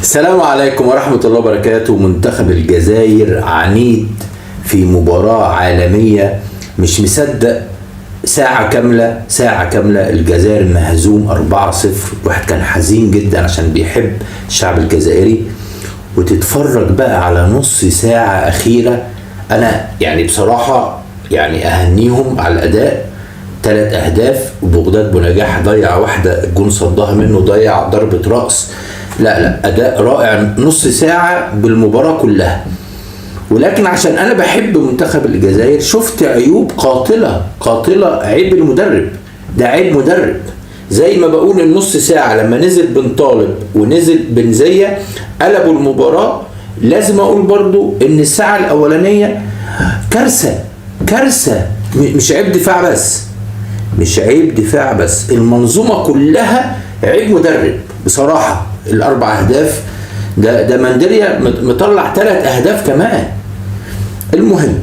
السلام عليكم ورحمة الله وبركاته. منتخب الجزائر عنيد في مباراة عالمية، مش مصدق. ساعة كاملة الجزائر مهزوم 4-0. واحد كان حزين جدا عشان بيحب الشعب الجزائري، وتتفرج بقى على نص ساعة أخيرة. أنا يعني بصراحة يعني أهنيهم على الأداء. 3 أهداف، وبغداد بنجاح ضيع واحدة، الجون صدها منه، ضيع ضربة رأس. لا أداء رائع، نص ساعة بالمباراة كلها. ولكن عشان أنا بحب منتخب الجزائر شفت عيوب قاتلة. عيب المدرب، ده عيب مدرب. زي ما بقول النص ساعة لما نزل بن طالب ونزل بنزية قلبوا المباراة، لازم أقول برضو إن الساعة الأولانية كارثة. مش عيب دفاع بس، المنظومة كلها عيب مدرب بصراحة. ال4 أهداف ده مندريا مطلع 3 أهداف كمان. المهم،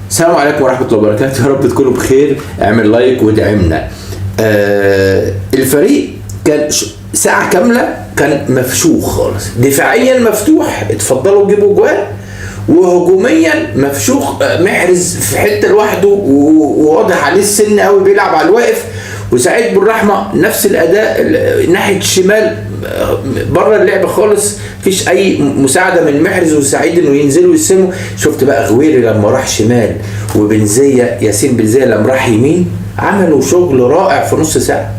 السلام عليكم ورحمة الله وبركاته. يا رب تكونوا بخير. اعمل لايك وادعمنا. الفريق كان ساعة كاملة كان مفشوخ خالص. دفاعيا مفتوح، اتفضلوا جيبوا جوان، وهجوميا مفشوخ. محرز في حته لوحده وواضح عليه السن قوي، بيلعب على الواقف. وسعيد بالرحمه نفس الاداء ناحيه الشمال، بره اللعب خالص، مفيش اي مساعده من محرز وسعيد انه ينزلوا يسموا. شفت بقى غويري لما راح شمال، وبنزيه ياسين بنزيه لما راح يمين، عملوا شغل رائع في نص ساعه.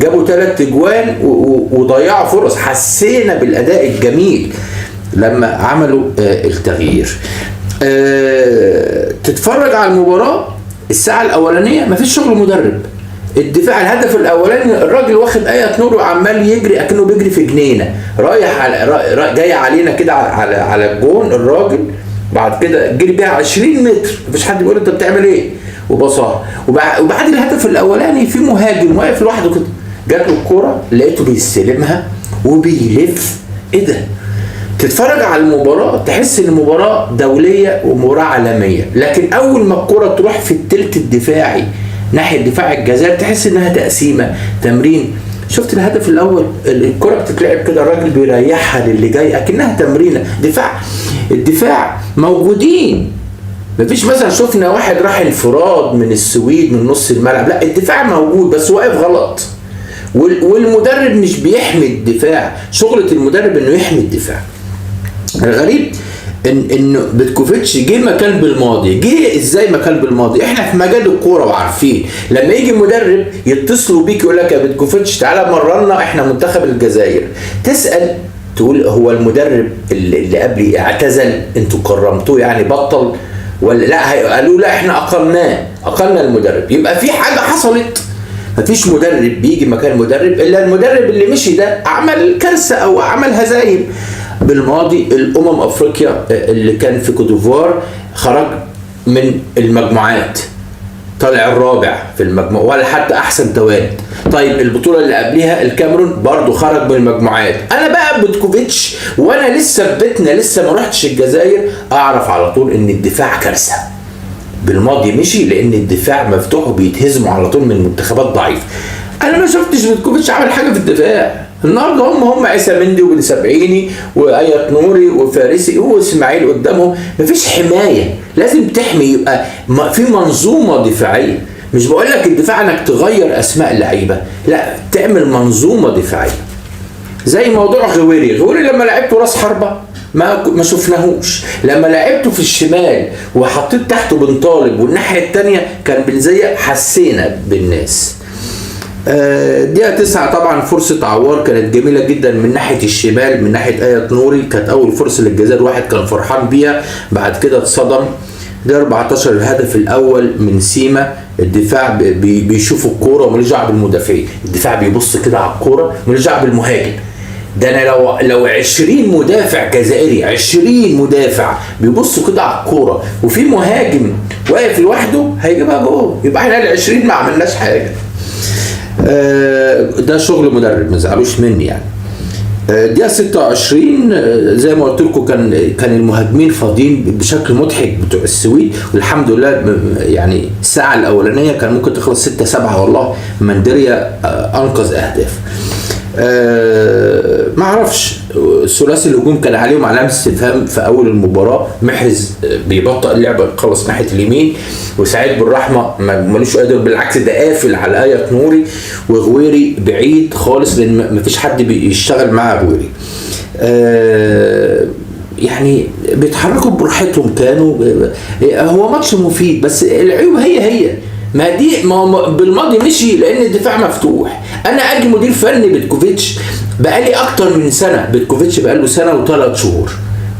جابوا 3 اجوان وضيعوا فرص. حسينا بالاداء الجميل لما عملوا التغيير. تتفرج على المباراة الساعة الأولانية مفيش شغل مدرب. الدفاع، الهدف الأولاني الراجل واخد آية نور وعمال يجري أكنه بيجري في جنينة، جاي علينا كده على الجون. الراجل بعد كده جري بيها 20 متر، مفيش حد بيقول أنت بتعمل إيه، وبصها. وبعد الهدف الأولاني في مهاجم واقف لوحده كده، جات له الكورة لقيته بيستلمها وبيلف. إيه ده؟ تتفرج على المباراة تحس ان المباراة دولية ومباراة عالمية، لكن اول ما الكرة تروح في التلت الدفاعي ناحية دفاع الجزائر تحس انها تقسيمة تمرين. شفت الهدف الاول، الكرة بتتلعب كده، الراجل بيريحها للي جاي اكنها تمرينة. الدفاع موجودين، مفيش مثلا شفنا واحد راح انفراد من السويد من نص الملعب. لا، الدفاع موجود بس واقف غلط. والمدرب مش بيحمي الدفاع، شغلة المدرب انه يحمي الدفاع. الغريب انه بتكوفيتش جه مكان بالماضي. جه ازاي مكان بالماضي؟ احنا في مجال الكوره وعارفين لما يجي مدرب يتصلوا بيك يقول لك يا بتكوفيتش تعالى مرنا احنا منتخب الجزائر، تسال تقول هو المدرب اللي قبلي اعتزل، انتوا كرمتوه يعني بطل ولا لا؟ قالوا لا احنا اقلنا المدرب. يبقى في حاجه حصلت. مفيش مدرب بيجي مكان مدرب الا المدرب اللي مشي ده عمل كارثه او عمل هزايم. بالماضي الامم افريقيا اللي كان في كوت ديفوار خرج من المجموعات، طلع الرابع في المجموعه ولا حتى احسن توالد. طيب البطوله اللي قبلها الكاميرون برضو خرج من المجموعات. انا بقى بتكوفيتش وانا لسه في بيتنا، لسه ما رحتش الجزائر، اعرف على طول ان الدفاع كارثه. بالماضي مشي لان الدفاع مفتوح وبيتهزموا على طول من منتخبات ضعيفه. انا ما شفتش بتكوفيتش عمل حاجه في الدفاع. النهارده هم عيسى مندي وبن سبعيني وآية نوري وفارسي واسماعيل قدامهم. مفيش حمايه، لازم تحمي، يبقى في منظومه دفاعيه. مش بقول لك الدفاع انك تغير اسماء لعيبه، لا، تعمل منظومه دفاعيه. زي موضوع غويري لما لعبته راس حربه ما شفناهوش. لما لعبته في الشمال وحطيت تحته بن طالب والناحيه الثانيه كان بنزيه، حسينا بالناس. دقيقة 9 طبعا فرصة عوار كانت جميلة جدا من ناحية الشمال، من ناحية آية نوري، كانت أول فرصة للجزائر، واحد كان فرحان بيها، بعد كده اتصدم. ده 14 الهدف الأول من سيما. الدفاع بيشوفوا الكورة وماليش دعوة بالمدافعين، الدفاع بيبص كده على الكورة وماليش دعوة بالمهاجم. ده أنا لو 20 مدافع جزائري، 20 مدافع بيبصوا كده على الكورة وفي مهاجم واقف لوحده هيجيبها جول، يبقى احنا ال 20 ما عملناش حاجة. ده شغل مدرب، ما زعلوش مني يعني. دقيقة 26 زي ما قلت لكم كان المهاجمين فاضيين بشكل مضحك بتوع السويد، والحمد لله يعني الساعة الأولانية كان ممكن تخلص 6-7 والله. مندريا أنقذ أهداف. ما اعرفش، ثلاثي الهجوم كان عليهم علامه استفهام في اول المباراه. محرز بيبطئ اللعبه، خلص ناحيه اليمين، وسعيد بالرحمه ملوش قادر، بالعكس ده قافل على ايه نوري، وغويري بعيد خالص لان مفيش حد بيشتغل معاه غويري. يعني بيتحركوا براحتهم كانوا. هو ماتش مفيد، بس العيوب هي ما دي، ما بالماضي مشي لان الدفاع مفتوح. انا اجي مدير فني بيتكوفيتش بقالي اكتر من سنه، بيتكوفيتش بقاله سنه و3 شهور،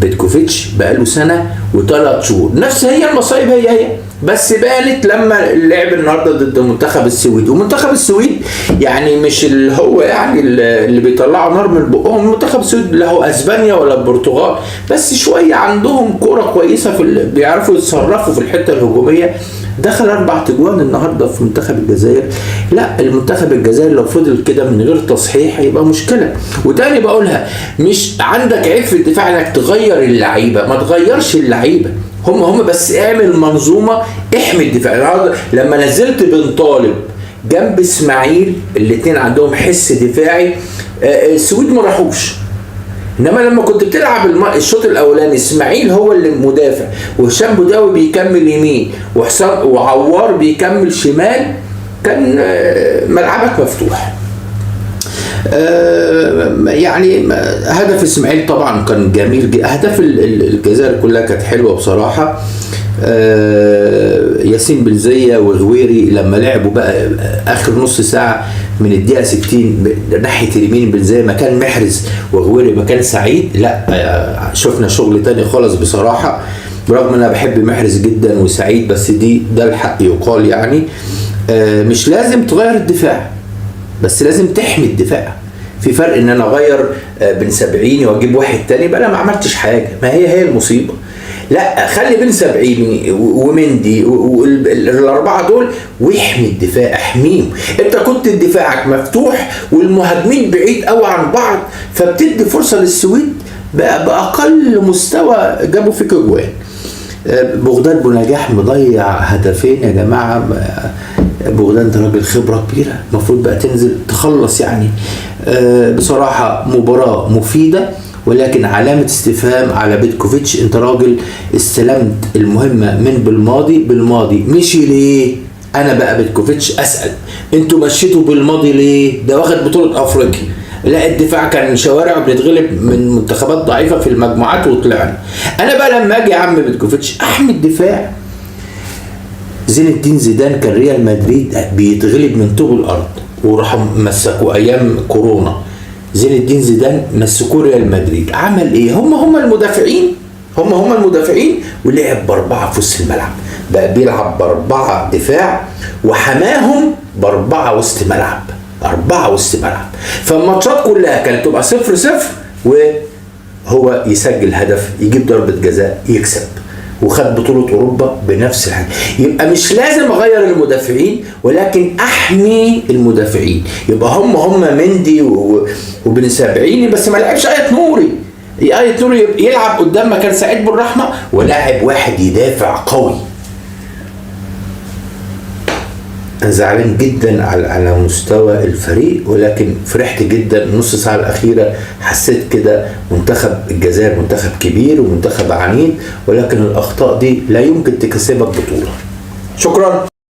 بيتكوفيتش بقاله سنه و3 شهور، نفس هي المصايب هي بس بانت لما لعب النهارده ضد منتخب السويد. ومنتخب السويد يعني مش اللي هو يعني اللي بيطلعوا نار من بقهم. منتخب السويد لا هو اسبانيا ولا البرتغال، بس شويه عندهم كوره كويسه، بيعرفوا يتصرفوا في الحته الهجوميه. دخل 4 تجوان النهارده في منتخب الجزائر. لا، المنتخب الجزائر لو فضل كده من غير تصحيح هيبقى مشكله. وتاني بقولها، مش عندك عيب في الدفاع انك تغير اللعيبه، ما تغيرش اللعيبه، هم بس اعمل منظومه، احمي الدفاع. النهارده لما نزلت بن طالب جنب اسماعيل، الاثنين عندهم حس دفاعي، السويد ما راحوش. انما لما كنت بتلعب الشوط الاولاني اسماعيل هو اللي مدافع، وهشام بوداوي بيكمل يمين، وحسام وعوار بيكمل شمال، كان ملعبك مفتوح. يعني هدف اسماعيل طبعا كان جميل جدا، اهداف الجزائر كلها كانت حلوه بصراحه. ياسين بنزيه وغويري لما لعبوا بقى اخر نص ساعه من الدقيقه 60 ناحيه اليمين، بنزيه مكان محرز وغويري مكان سعيد، لا شفنا شغل تاني خالص بصراحه. برغم ان انا بحب محرز جدا وسعيد، بس ده الحق يقال يعني. مش لازم تغير الدفاع، بس لازم تحمي الدفاع. في فرق ان انا اغير بن سبعيني واجيب واحد تاني، بقى انا ما عملتش حاجه. ما هي المصيبه. لا، خلي بن سبعيني ومندي والاربعه دول واحمي الدفاع، احميهم. انت كنت دفاعك مفتوح والمهاجمين بعيد قوي عن بعض، فبتدي فرصه للسويد باقل مستوى جابوا فيك اجوان. بغداد بنجاح مضيع هدفين يا جماعه. بغداد ده راجل خبره كبيره، المفروض بقى تنزل تخلص يعني. بصراحه مباراه مفيده، ولكن علامة استفهام على بيتكوفيتش. انت راجل استلمت المهمة من بالماضي مشي ليه؟ انا بقى بيتكوفيتش اسأل، انتوا مشيتوا بالماضي ليه؟ ده واخد بطولة افريقيا. لا، الدفاع كان شوارع وبنتغلب من منتخبات ضعيفة في المجموعات وطلعنا. انا بقى لما اجي يا عم بيتكوفيتش احمي الدفاع. زين الدين زيدان كان ريال مدريد بيتغلب من طوب الارض، وراحوا مسكوا ايام كورونا. زين الدين زيدان مسكوا ريال مدريد، عمل ايه؟ هم المدافعين ولعب ب4 في وسط الملعب، بقى بيلعب ب4 دفاع وحماهم ب4 وسط ملعب، 4 وسط ملعب. فالماتشات كلها كانت تبقى 0-0 وهو يسجل هدف، يجيب ضربة جزاء، يكسب، وخد بطولة أوروبا بنفس الحاجة. يبقى مش لازم أغير المدافعين، ولكن أحمي المدافعين. يبقى هم مندي وبن سبعيني، بس ما لعبش آية نوري. آية نوري يلعب قدام مكان سعيد بالرحمة، ولاعب واحد يدافع قوي. أنا زعلان جدا على مستوى الفريق، ولكن فرحت جدا النص ساعة الأخيرة. حسيت كده منتخب الجزائر منتخب كبير ومنتخب عنيد، ولكن الأخطاء دي لا يمكن تكسبك بطولة. شكرا.